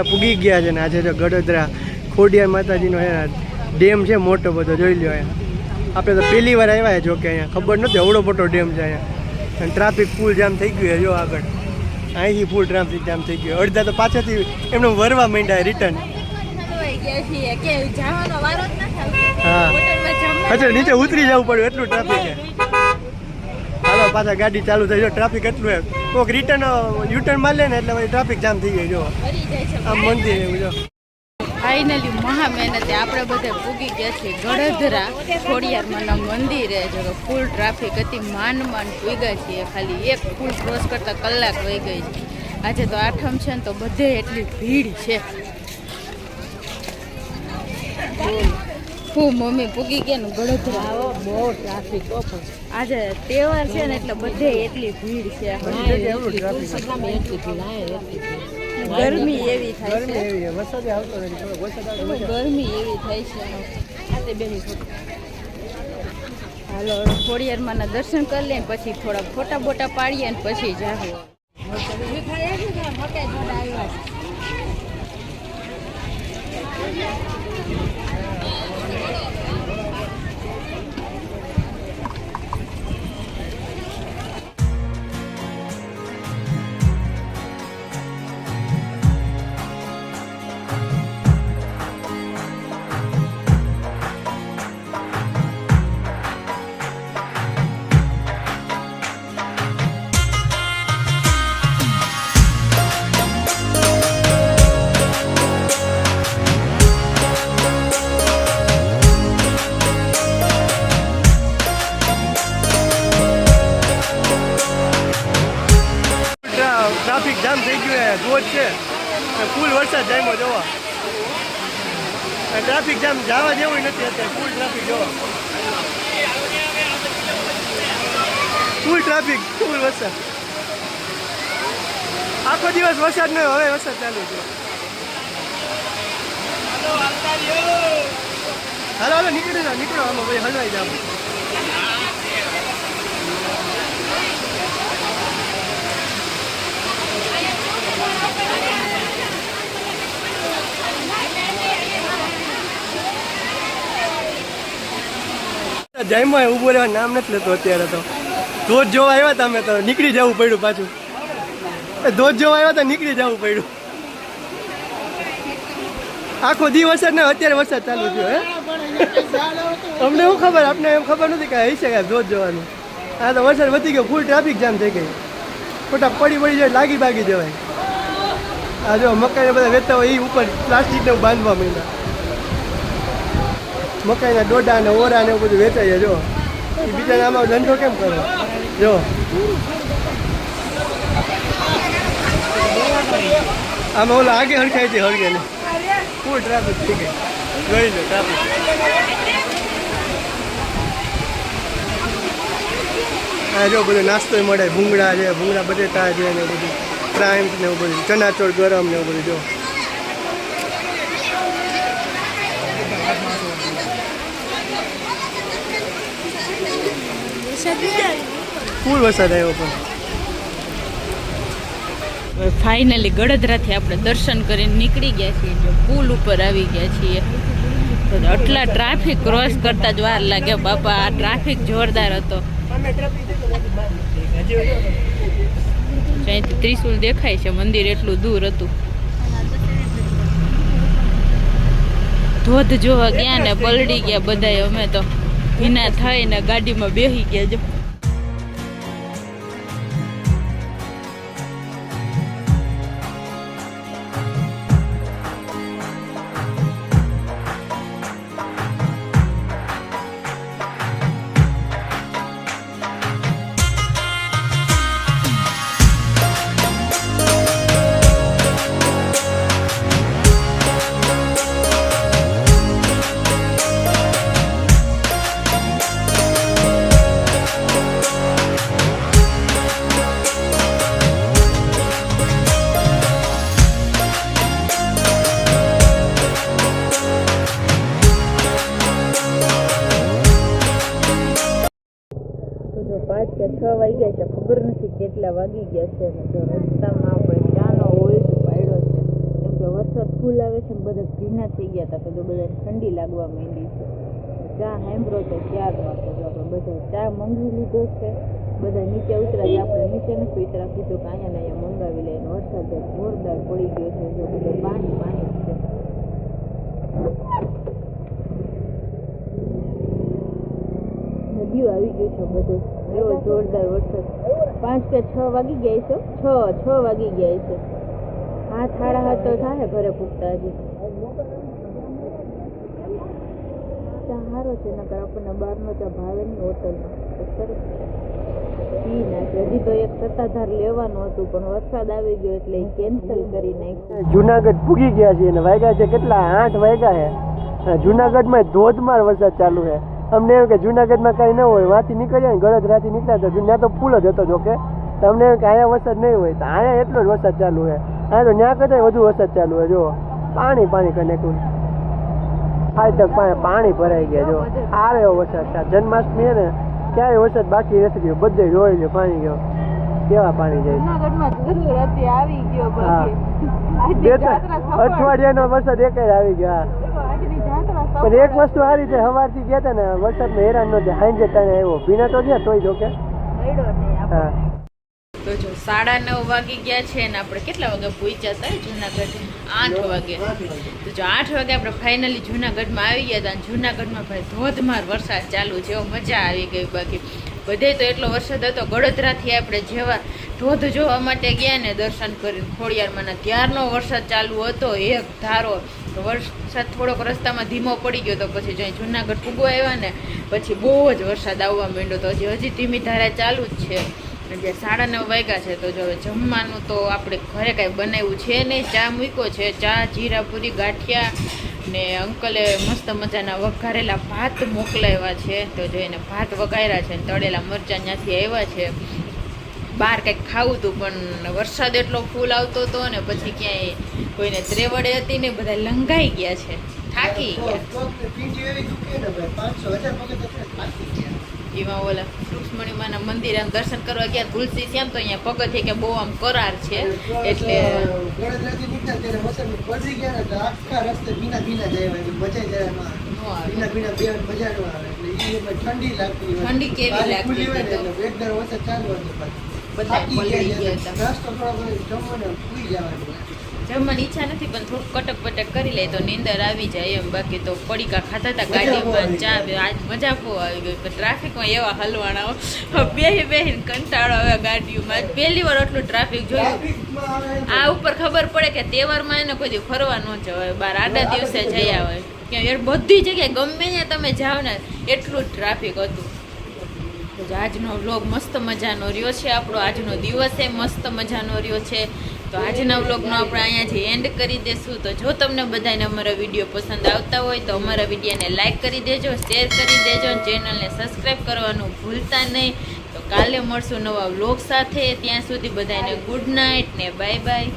પૂગી ગયા છે ને આજે જો ગડોદરા ખોડિયાર માતાજીનો ડેમ છે મોટો બધો જોઈ લ્યો અહીંયા આપણે તો પહેલી વાર આવ્યા જો કે અહીંયા ખબર નથી એવડો મોટો ડેમ છે અહીંયા અને ટ્રાફિક ફૂલ જામ થઈ ગયું છે જો આગળ અહીંથી ફૂલ ટ્રાફિક જામ થઈ ગયું અડધા તો પાછળથી એમને વરવા માંડ્યા રિટર્ન હા અચ્છા નીચે ઉતરી જવું પડ્યું એટલું ટ્રાફિક છે હાલો પાછા ગાડી ચાલુ થઈ જો ટ્રાફિક એટલું એમ કોઈક રિટર્ન યુટર્ન માર લે ને એટલે પછી ટ્રાફિક જામ થઈ ગઈ જો આમ મંદિર એવું જો ફાઇનલી મહા મહેનતે આપણે બધા પૂગી ગયા છીએ ગડોદરા ખોડિયારમાંના મંદિરે જો ફૂલ ટ્રાફિક હતી માંડ પૂગ્યા છીએ ખાલી એક ફૂલ ક્રોસ કરતા કલાક વહી ગઈ છે આજે તો આઠમ છે ને તો બધે એટલી ભીડ છે હું મમ્મી પૂગી ગયા ને ગડોદરા બહુ ટ્રાફિક આજે તહેવાર છે ને એટલે બધે એટલી ભીડ છે ગરમી એવી થાય છે ગરમી એવી થાય છે હાલો ખોડિયારમાંના દર્શન કરી લઈએ પછી થોડા ફોટા બોટા પાડીએ ને પછી જાવ ટ્રાફિક જામ થઈ ગયું ધોધ છે ફૂલ વરસાદ જામ્યો જોવા ટ્રાફિક જામ જવા જેવું નથી અત્યારે ફૂલ ટ્રાફિક જોવા ફૂલ ટ્રાફિક ફૂલ વરસાદ આખો દિવસ વરસાદ નહીં હવે વરસાદ ચાલુ છે હાલો હાલો નીકળી જાઓ નીકળો આમાં ભાઈ હલવાઈ જાવ જયમાં ઊભો રહેવા નામ નથી લેતો અત્યારે તો ધોધ જોવા આવ્યા હતા અમે તો નીકળી જવું પડ્યું પાછું ધોધ જોવા આવ્યા હતા નીકળી જવું પડ્યું આખો દી વરસાદ ને અત્યારે વરસાદ ચાલુ થયો હે અમને શું ખબર આપણે એમ ખબર નથી કે હશે કે ધોધ જોવાનું હા તો વરસાદ વધી ગયો ફૂલ ટ્રાફિક જામ થઈ ગઈ ખોટા પડી જાય લાગી બાગી જવાય આ જો મકાઈને બધા વેચતા હોય એ ઉપર પ્લાસ્ટિકને બાંધવા માંડ્યા મકાઈના ડોડા ને ઓરા ને એવું બધું વેચાય જો એ બીજાને આમાં ધંધો કેમ કરો જો આમાં ઓલા આગે હરખાઈ હતી હળગે ને ફૂલ ટ્રાફિક થઈ ગઈ ગઈ છે ટ્રાફિક હા જો બધું નાસ્તો મળે ભૂંગળા છે ભૂંગળા બટેટા છે ને બધું પ્રાઇમ્સ ને એવું બધું ચણાચોળ ગરમ ને એવું બધું જો ફૂલ વરસાદ આવ્યો પણ ફાઇનલી ગડોદરાથી આપણે દર્શન કરીને નીકળી ગયા છીએ જો પુલ ઉપર આવી ગયા છીએ તો આટલા ટ્રાફિક ક્રોસ કરતા જ વાર લાગે બાપા આ ટ્રાફિક જોરદાર હતો અહીંથી ત્રિશુલ દેખાય છે મંદિર એટલું દૂર હતું ધોધ જોવા ગયા ને પલડી ગયા બધાય અમે તો ભીના થઈને ગાડીમાં બેસી ગયા જો કે 6 વાગ્યા છે, ખબર નથી કેટલા વાગી ગયા છે. રસ્તામાં આપણે ચાનો હોય પાડ્યો છે, કેમ કે વરસાદ ફૂલ આવે છે ને બધા ભીના થઈ ગયા હતા તો બધા ઠંડી લાગવા માંડી છે. ચા હેમ્બ્રો તો ત્યારમાં તો આપણે બધા ચા મંગાવી લીધો છે. બધા નીચે ઉતરાય, આપણે નીચે નથી ઉતરા, કીધું કે અહીંયા ને અહીંયા મંગાવી લઈને. વરસાદ જોરદાર પડી ગયો છે, જો બધું પાણી પાણી છે. નદીઓ આવી ગયું છે બધું, એવો જોરદાર વરસાદ. 5 કે 6 વાગી ગયા છે, 6 વાગી ગયા છે. 7 સાડા 7 તો થાય ઘરે પૂગતા. હજી ચા સારો છે, નકર આપણને બહારનો ચા ભાવે નહીં હોટલમાં. તો સરસ પી નાખે. હજી તો એક સત્તાધાર લેવાનું હતું પણ વરસાદ આવી ગયો એટલે કેન્સલ કરી નાખ્યું. જુનાગઢ પૂગી ગયા છે અને વાગ્યા છે કેટલા 8 વાગ્યા છે. જુનાગઢમાં ધોધમાર વરસાદ ચાલુ છે. અમને એમ કે જુનાગઢમાં કાંઈ ન હોય, વાંથી નીકળ્યા ને ગળદરાથી નીકળ્યા તો ત્યાં તો ફૂલ જ હતો. જોકે તમને એમ કે અહીંયા વરસાદ નહીં હોય, તો અહીંયા એટલો જ વરસાદ ચાલુ છે. અહીંયા તો ત્યાં કરતાં વધુ વરસાદ ચાલુ છે. જો પાણી પાણી કરી નાખ્યું, આજ તક પાણી ભરાઈ ગયા. જો આવે એવો વરસાદ છે. જન્માષ્ટમી છે ને ક્યાંય વરસાદ બાકી નથી ગયો, બધે જોઈ લો પાણી ગયો, કેવા પાણી જાય. આવી ગયો અઠવાડિયાનો વરસાદ એક જ આવી ગયો. પણ એક વસ્તુ સારી છે, સવારથી ગયા હતા ને વરસાદમાં હેરાન ન થાય. સાંજે ટાણે આવ્યો, ભીના તો ગયા તોય જોકે. હા તો જો 9:30 વાગી ગયા છે ને આપણે કેટલા વાગે પહોંચ્યા હતા જુનાગઢ? 8 વાગે. તો જો 8 વાગે આપણે ફાઇનલી જુનાગઢમાં આવી ગયા હતા. અને જુનાગઢમાં ભાઈ ધોધમાર વરસાદ ચાલુ છે, મજા આવી ગઈ. બાકી બધે તો એટલો વરસાદ હતો. ગળોદરાથી આપણે જેવા ધોધ જોવા માટે ગયા ને દર્શન કરીને ખોડિયારમાં, ત્યારનો વરસાદ ચાલુ હતો એક ધારો. તો વરસાદ થોડોક રસ્તામાં ધીમો પડી ગયો તો પછી જો જુનાગઢ પૂગવા આવ્યા ને પછી બહુ જ વરસાદ આવવા માંડ્યો. તો હજી ધીમી ધારે ચાલુ જ છે. જે 9:30 વાગ્યા છે તો જો હવે જમવાનું તો આપણે ઘરે કાંઈ બનાવ્યું છે નહીં. ચા મૂક્યો છે, ચા જીરાપુરી ગાંઠિયા ને અંકલે મસ્ત મજાના વઘારેલા ભાત મોકલાવ્યા છે. તો જો એને ભાત વઘાર્યા છે ને તળેલા મરચાં ત્યાંથી આવ્યા છે. બહાર કંઈક ખાવું હતું પણ વરસાદ એટલો ફૂલ આવતો હતો ને પછી ક્યાંય કોઈને ત્રેવડે હતી ને, બધા લંઘાઈ ગયા છે, થાકી ગયા. એમાં ઓલા રૂક્ષ્મણીમાના મંદિર આમ દર્શન કરવા ગયા તુલસી શ્યામ, તો અહીંયા પગથિયે કે બહુ આમ કરાર છે એટલે ઠંડી કેવી લાગતી બધા પલળી ગયા હતા. જમવાની ઈચ્છા નથી પણ થોડુંક કટક પટક કરી લે તો નીંદર આવી જાય એમ. બાકી તો પડીકા ખાતા હતા ગાડીમાં, ચા આજ મજા બહુ આવી ગઈ. પણ ટ્રાફિકમાં એવા હલવાના બેહીને કંટાળો આવે ગાડીઓમાં. પહેલી વાર એટલું ટ્રાફિક જોયું. આ ઉપર ખબર પડે કે તહેવારમાં એને કોઈ ફરવા ન જવાય, બહાર આડા દિવસે જઈ આવે. ક્યાં બધી જગ્યાએ ગમે ત્યાં તમે જાઓ ને એટલું જ ટ્રાફિક હતું. આજનો વ્લોગ મસ્ત મજાનો રહ્યો છે આપણો. આજનો દિવસ મસ્ત મજાનો રહ્યો છે. તો આજના વ્લોગનો આપણે અહીંયાથી એન્ડ કરી દેશું. તો જો તમને બધાને અમારા વિડીયો પસંદ આવતા હોય તો અમારા વિડીયોને લાઇક કરી દેજો, શેર કરી દેજો અને ચેનલને સબસ્ક્રાઈબ કરવાનું ભૂલતા નહીં. તો કાલે મળશું નવા વ્લોગ સાથે. ત્યાં સુધી બધાને ગુડ નાઇટ ને બાય બાય.